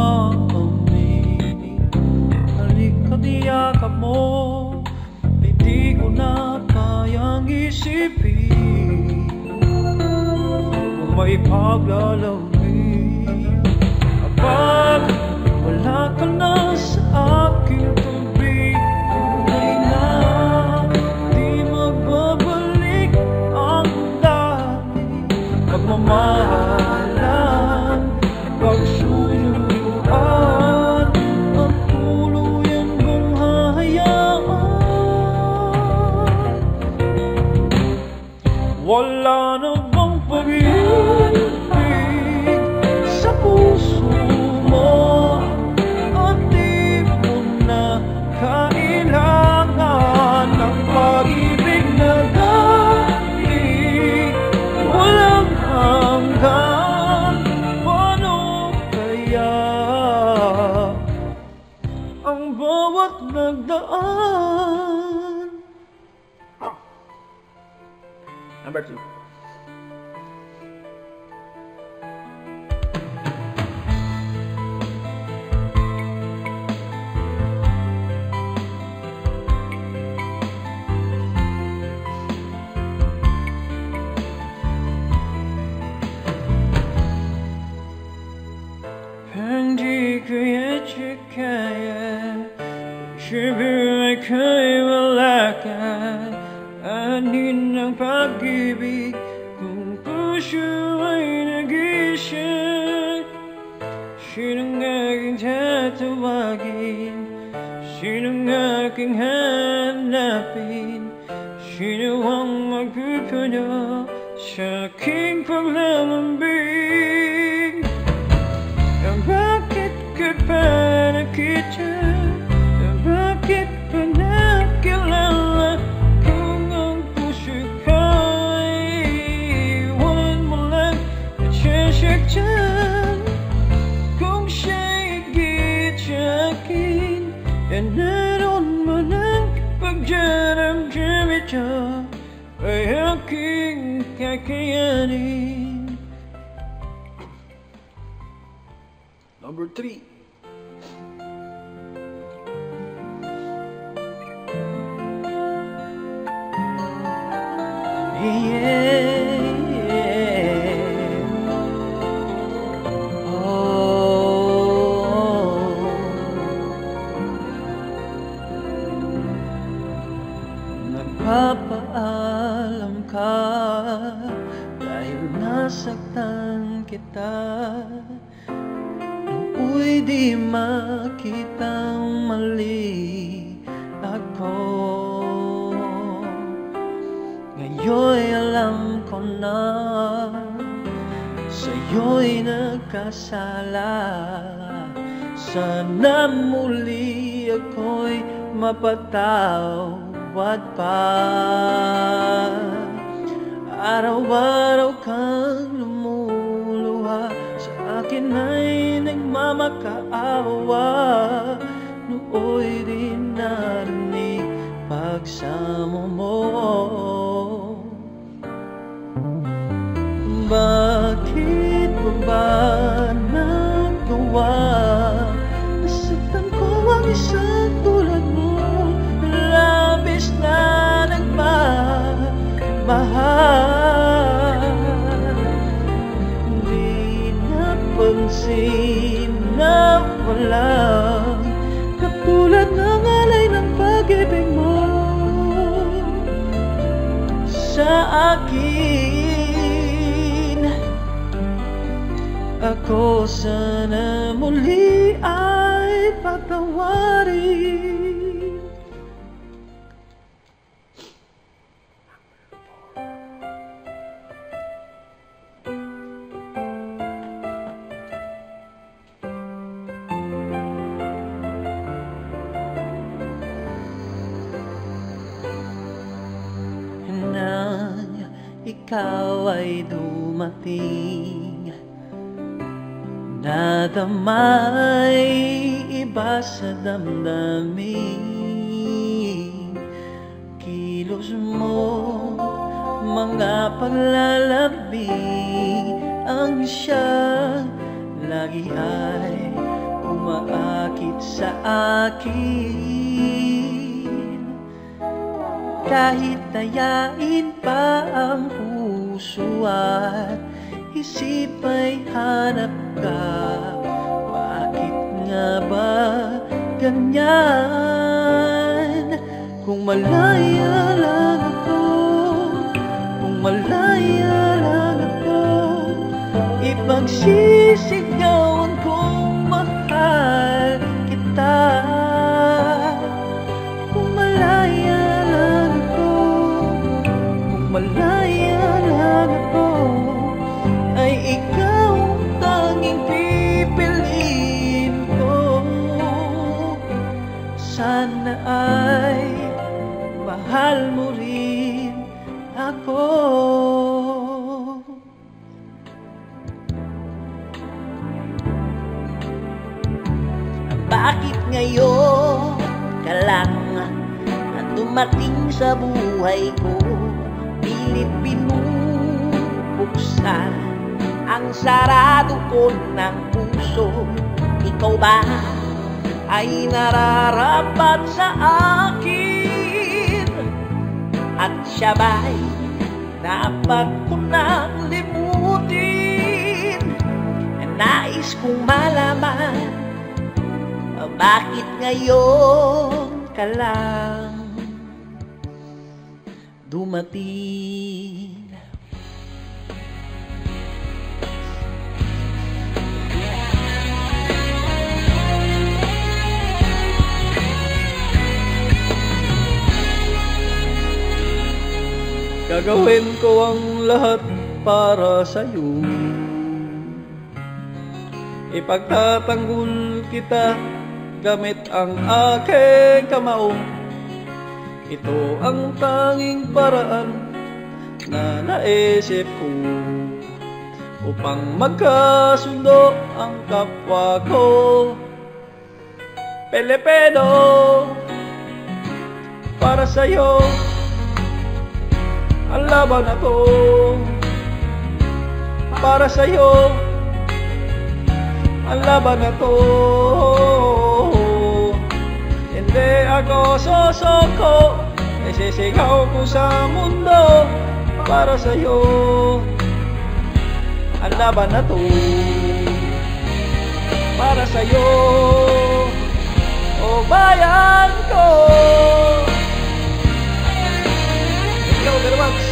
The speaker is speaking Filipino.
maaminin. Halika't iyakap mo, ay di ko na kayang isipin. Kung may paglalamig kapag wala ka na sa aking tabi, tunay na di magbabalik ang dati. Pagmamahalan, pagsuyuyuan, ang tuluyan kong hahayaan. Wala na bang pag-ibig sa puso mo, at di mo na kailangan ng pag-ibig na dati walang hanggan. Paano kaya ang bawat nagdaan? Number 2. Siyempre kay wala ka, anin ang pag-ibig kung puso ay nag-isip. Sinong aking tatawagin? Sinong aking hanapin? Sino ang magpupuno sa aking paglalambing? Bakit ka pa nakita? Bakit pa nakilala kung ang puso ko'y iwan mo lang at sasaktan? Kung siya'y higit sa akin, at naroon mo ng pagdaramdam ito, ay aking kakayanin. Number 3. Nagpapaalam ka dahil nasaktan kita. Nooy di makitang mali ako. Ngayon'y alam ko na sa'yo'y nagkasala. Sana muli ako'y mapatawad pa. Araw-araw kang lumuluha, sa akin ay nagmamakaawa. Nooy din narinig pagsamo mo. Bakit mo ba nagawa? Nasaktan ko ang isang tulad mo, labis na nagmamahal. Hindi napansin na walang katulad ng alay ng pag-ibig mo sa akin. Ako sana muli ay patawarin. Nang ikaw ay dumating, nadamay iba sa damdamin. Kilos mo, mga paglalambing, ang siya lagi ay sa akin. Kahit dayain pa ang puso at isip ay hanap ka, bakit nga ba ganyan? Kung malaya lang ako, kung malaya lang ako, ipagsisigawan kong mahal kita. Kung malaya lang ako, kung malaya lang ako, ay ikaw ang tanging pipiliin ko. Sana ay mahal mo rin ako. Bakit ngayon ka lang at dumating sa buhay ko? Pilit binubuksan ang sarado ko ng puso. Ikaw ba ay nararapat sa akin? At siya ba'y dapat ko nang limutin? Nais kong malaman, bakit ngayon ka lang dumating? Gagawin ko ang lahat para sa'yo, ipagtatanggol kita gamit ang aking kamao. Ito ang tanging paraan na naisip ko upang magkasundo ang kapwa ko Pilipino. Para sa'yo ang laban na to, para sa'yo ang laban na to. Hindi ako sosoko, isisigaw ko sa mundo. Para sa'yo ang laban na to, para sa'yo, o bayan ko. Thank you very much.